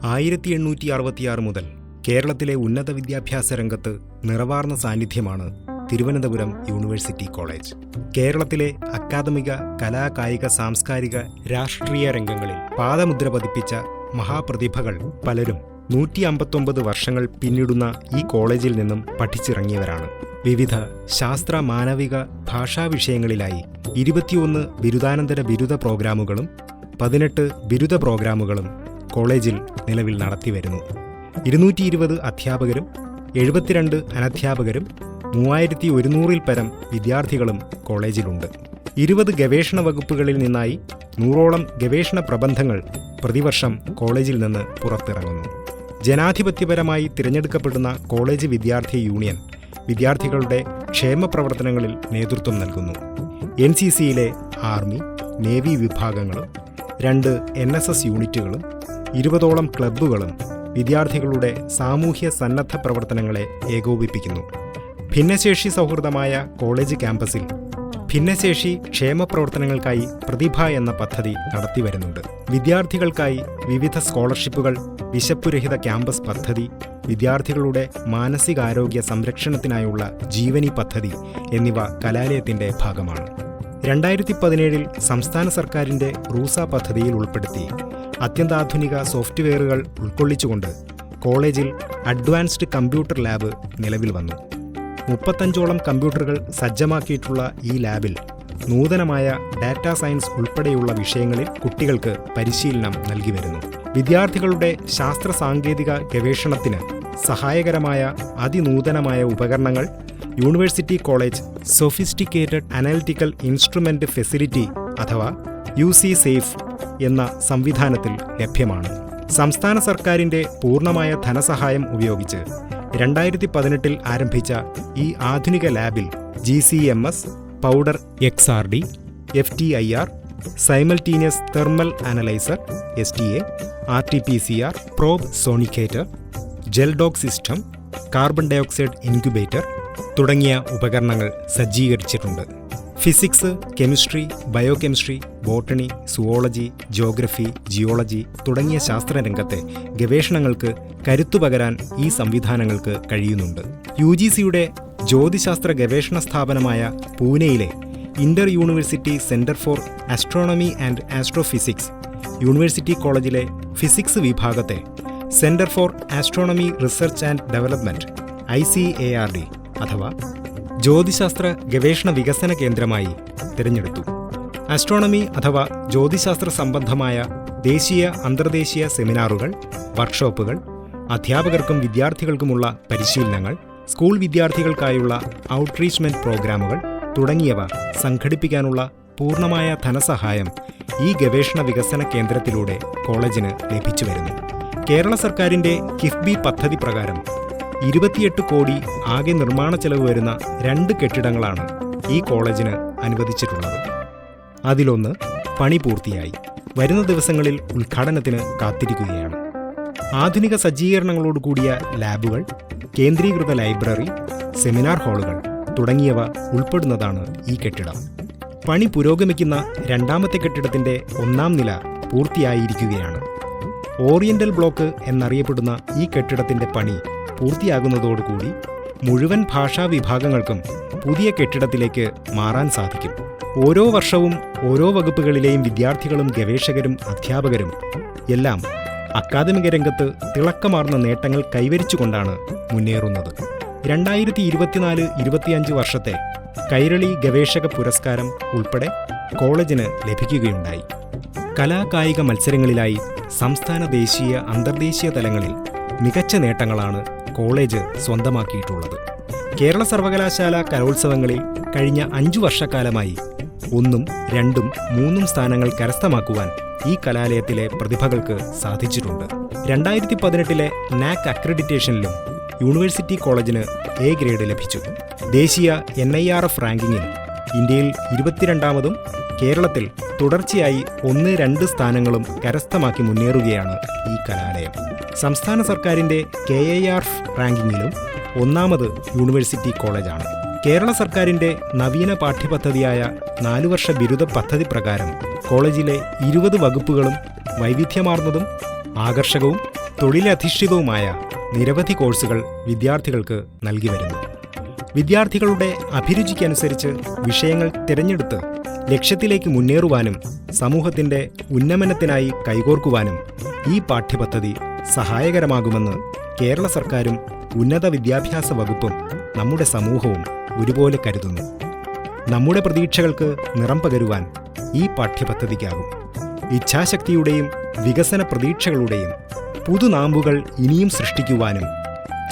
1866 മുതൽ കേരളത്തിലെ ഉന്നത വിദ്യാഭ്യാസ രംഗത്ത് നിറവാർന്ന സാന്നിധ്യമാണ് തിരുവനന്തപുരം യൂണിവേഴ്സിറ്റി കോളേജ്. കേരളത്തിലെ അക്കാദമിക, കലാ, കായിക, സാംസ്കാരിക, രാഷ്ട്രീയ രംഗങ്ങളിൽ പാദമുദ്ര പതിപ്പിച്ച മഹാപ്രതിഭകൾ പലരും 159 വർഷങ്ങൾ പിന്നിടുന്ന ഈ കോളേജിൽ നിന്നും പഠിച്ചിറങ്ങിയവരാണ്. വിവിധ ശാസ്ത്ര, മാനവിക, ഭാഷാ വിഷയങ്ങളിലായി 21 ബിരുദാനന്തര ബിരുദ പ്രോഗ്രാമുകളും 18 ബിരുദ പ്രോഗ്രാമുകളും കോളേജിൽ നിലവിൽ നടത്തിവരുന്നു. 220 അധ്യാപകരും 72 അനധ്യാപകരും 3100-ൽ പരം വിദ്യാർത്ഥികളും കോളേജിലുണ്ട്. 20 ഗവേഷണ വകുപ്പുകളിൽ നിന്നായി 100ഓളം ഗവേഷണ പ്രബന്ധങ്ങൾ പ്രതിവർഷം കോളേജിൽ നിന്ന് പുറത്തിറങ്ങുന്നു. ജനാധിപത്യപരമായി തിരഞ്ഞെടുക്കപ്പെടുന്ന കോളേജ് വിദ്യാർത്ഥി യൂണിയൻ വിദ്യാർത്ഥികളുടെ ക്ഷേമ പ്രവർത്തനങ്ങളിൽ നേതൃത്വം നൽകുന്നു. NCCയിലെ ആർമി, നേവി വിഭാഗങ്ങളും 2 NSS യൂണിറ്റുകളും 20ഓളം ക്ലബ്ബുകളും വിദ്യാർത്ഥികളുടെ സാമൂഹ്യ സന്നദ്ധ പ്രവർത്തനങ്ങളെ ഏകോപിപ്പിക്കുന്നു. ഭിന്നശേഷി സൗഹൃദമായ കോളേജ് ക്യാമ്പസിൽ ഭിന്നശേഷി ക്ഷേമ പ്രവർത്തനങ്ങൾക്കായി പ്രതിഭ എന്ന പദ്ധതി നടത്തിവരുന്നുണ്ട്. വിദ്യാർത്ഥികൾക്കായി വിവിധ സ്കോളർഷിപ്പുകൾ, വിശപ്പുരഹിത ക്യാമ്പസ് പദ്ധതി, വിദ്യാർത്ഥികളുടെ മാനസികാരോഗ്യ സംരക്ഷണത്തിനായുള്ള ജീവനി പദ്ധതി എന്നിവ കലാലയത്തിന്റെ ഭാഗമാണ്. 2017-ൽ സംസ്ഥാന സർക്കാരിന്റെ റൂസ പദ്ധതിയിൽ ഉൾപ്പെടുത്തി അത്യന്താധുനിക സോഫ്റ്റ്വെയറുകൾ ഉൾക്കൊള്ളിച്ചുകൊണ്ട് കോളേജിൽ അഡ്വാൻസ്ഡ് കമ്പ്യൂട്ടർ ലാബ് നിലവിൽ വന്നു. 35ഓളം കമ്പ്യൂട്ടറുകൾ സജ്ജമാക്കിയിട്ടുള്ള ഈ ലാബിൽ നൂതനമായ ഡാറ്റാ സയൻസ് ഉൾപ്പെടെയുള്ള വിഷയങ്ങളിൽ കുട്ടികൾക്ക് പരിശീലനം നൽകി വരുന്നു. വിദ്യാർത്ഥികളുടെ ശാസ്ത്ര സാങ്കേതിക ഗവേഷണത്തിന് സഹായകരമായ അതിനൂതനമായ ഉപകരണങ്ങൾ university college sophisticated analytical instrument facility അഥവാ UC സേഫ് എന്ന സംവിധാനത്തിൽ ലഭ്യമാണ്. സംസ്ഥാന സർക്കാരിന്റെ പൂർണ്ണമായ ധനസഹായം ഉപയോഗിച്ച് 2018-ൽ ആരംഭിച്ച ഈ ആധുനിക ലാബിൽ GCMS, powder XRD, FTIR, simultaneous thermal analyser STA, RT-PCR, probe sonicator, gel doc system, carbon dioxide incubator തുടങ്ങിയ ഉപകരണങ്ങൾ സജ്ജീകരിച്ചിട്ടുണ്ട്. Physics, chemistry, biochemistry, botany, zoology, geography, geology തുടങ്ങിയ ശാസ്ത്രരംഗത്തെ ഗവേഷണങ്ങൾക്ക് കരുത്തുപകരാൻ ഈ സംവിധാനങ്ങൾക്ക് കഴിയുന്നുണ്ട്. UGCയുടെ ജ്യോതിശാസ്ത്ര ഗവേഷണ സ്ഥാപനമായ പൂനെയിലെ Inter university centre for astronomy and astrophysics university കോളേജിലെ ഫിസിക്സ് വിഭാഗത്തെ centre for astronomy research and development ICARD അഥവാ ജ്യോതിശാസ്ത്ര ഗവേഷണ വികസന കേന്ദ്രമായി തിരഞ്ഞെടുത്തു. ആസ്ട്രോണമി അഥവാ ജ്യോതിശാസ്ത്ര സംബന്ധമായ ദേശീയ, അന്തർദേശീയ സെമിനാറുകൾ, വർക്ക്ഷോപ്പുകൾ, അധ്യാപകർക്കും വിദ്യാർത്ഥികൾക്കുമുള്ള പരിശീലനങ്ങൾ, സ്കൂൾ വിദ്യാർത്ഥികൾക്കായുള്ള ഔട്ട്റീച്ച്മെന്റ് പ്രോഗ്രാമുകൾ തുടങ്ങിയവ സംഘടിപ്പിക്കാനുള്ള പൂർണ്ണമായ ധനസഹായം ഈ ഗവേഷണ വികസന കേന്ദ്രത്തിലൂടെ കോളേജിന് ലഭിച്ചു വരുന്നു. കേരള സർക്കാരിന്റെ കിഫ്ബി പദ്ധതി പ്രകാരം 28 കോടി ആകെ നിർമ്മാണ ചെലവ് വരുന്ന 2 കെട്ടിടങ്ങളാണ് ഈ കോളേജിന് അനുവദിച്ചിട്ടുള്ളത്. അതിലൊന്ന് പണി പൂർത്തിയായി, വരുന്ന ദിവസങ്ങളിൽ ഉദ്ഘാടനത്തിന് കാത്തിരിക്കുകയാണ്. ആധുനിക സജ്ജീകരണങ്ങളോടുകൂടിയ ലാബുകൾ, കേന്ദ്രീകൃത ലൈബ്രറി, സെമിനാർ ഹാളുകൾ തുടങ്ങിയവ ഉൾപ്പെടുന്നതാണ് ഈ കെട്ടിടം. പണി പുരോഗമിക്കുന്ന 2ാമത്തെ കെട്ടിടത്തിന്റെ 1ാം നില പൂർത്തിയായിരിക്കുകയാണ്. ഓറിയന്റൽ ബ്ലോക്ക് എന്നറിയപ്പെടുന്ന ഈ കെട്ടിടത്തിന്റെ പണി പൂർത്തിയാകുന്നതോടുകൂടി മുഴുവൻ ഭാഷാ വിഭാഗങ്ങൾക്കും പുതിയ കെട്ടിടത്തിലേക്ക് മാറാൻ സാധിക്കും. ഓരോ വർഷവും ഓരോ വകുപ്പുകളിലെയും വിദ്യാർത്ഥികളും ഗവേഷകരും അധ്യാപകരും എല്ലാം അക്കാദമിക രംഗത്ത് തിളക്കമാർന്ന നേട്ടങ്ങൾ കൈവരിച്ചുകൊണ്ടാണ് മുന്നേറുന്നത്. 2024-25 വർഷത്തെ കൈരളി ഗവേഷക പുരസ്കാരം ഉൾപ്പെടെ കോളേജിന് ലഭിക്കുകയുണ്ടായി. കലാ, കായിക മത്സരങ്ങളിലായി സംസ്ഥാന, ദേശീയ, അന്തർദേശീയ തലങ്ങളിൽ മികച്ച നേട്ടങ്ങളാണ് കോളേജ് സ്വന്തമാക്കിയിട്ടുള്ളത്. കേരള സർവകലാശാല കലോത്സവങ്ങളിൽ കഴിഞ്ഞ 5 വർഷക്കാലമായി 1, 2, 3 സ്ഥാനങ്ങൾ കരസ്ഥമാക്കുവാൻ ഈ കലാലയത്തിലെ പ്രതിഭകൾക്ക് സാധിച്ചിട്ടുണ്ട്. 2018-ലെ NAAC അക്രഡിറ്റേഷനിലും യൂണിവേഴ്സിറ്റി കോളേജിന് A ഗ്രേഡ് ലഭിച്ചു. ദേശീയ NIRF റാങ്കിങ്ങിൽ ഇന്ത്യയിൽ 22ാമതും കേരളത്തിൽ തുടർച്ചയായി 1, 2 സ്ഥാനങ്ങളും കരസ്ഥമാക്കി മുന്നേറുകയാണ് ഈ കലാലയം. സംസ്ഥാന സർക്കാരിന്റെ KIRF റാങ്കിങ്ങിലും 1ാമത് യൂണിവേഴ്സിറ്റി കോളേജാണ്. കേരള സർക്കാരിന്റെ നവീന പാഠ്യപദ്ധതിയായ 4 വർഷ ബിരുദ പദ്ധതി പ്രകാരം കോളേജിലെ 20 വകുപ്പുകളും വൈവിധ്യമാർന്നതും ആകർഷകവും തൊഴിലധിഷ്ഠിതവുമായ നിരവധി കോഴ്സുകൾ വിദ്യാർത്ഥികൾക്ക് നൽകി വരുന്നു. വിദ്യാർത്ഥികളുടെ അഭിരുചിക്കനുസരിച്ച് വിഷയങ്ങൾ തിരഞ്ഞെടുത്ത് ലക്ഷ്യത്തിലേക്ക് മുന്നേറുവാനും സമൂഹത്തിൻ്റെ ഉന്നമനത്തിനായി കൈകോർക്കുവാനും ഈ പാഠ്യപദ്ധതി സഹായകരമാകുമെന്ന് കേരള സർക്കാരും ഉന്നത വിദ്യാഭ്യാസ വകുപ്പും നമ്മുടെ സമൂഹവും ഒരുപോലെ കരുതുന്നു. നമ്മുടെ പ്രതീക്ഷകൾക്ക് നിറം പകരുവാൻ ഈ പാഠ്യപദ്ധതിക്കാകും. ഇച്ഛാശക്തിയുടെയും വികസന പ്രതീക്ഷകളുടെയും പുതുനാമ്പുകൾ ഇനിയും സൃഷ്ടിക്കുവാനും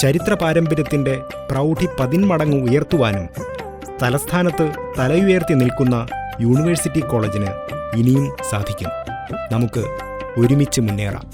ചരിത്ര പാരമ്പര്യത്തിൻ്റെ പ്രൗഢി 10 മടങ്ങ് ഉയർത്തുവാനും തലസ്ഥാനത്ത് തലയുയർത്തി നിൽക്കുന്ന യൂണിവേഴ്സിറ്റി കോളേജിന് ഇനിയും സാധിക്കും. നമുക്ക് ഒരുമിച്ച് മുന്നേറാം.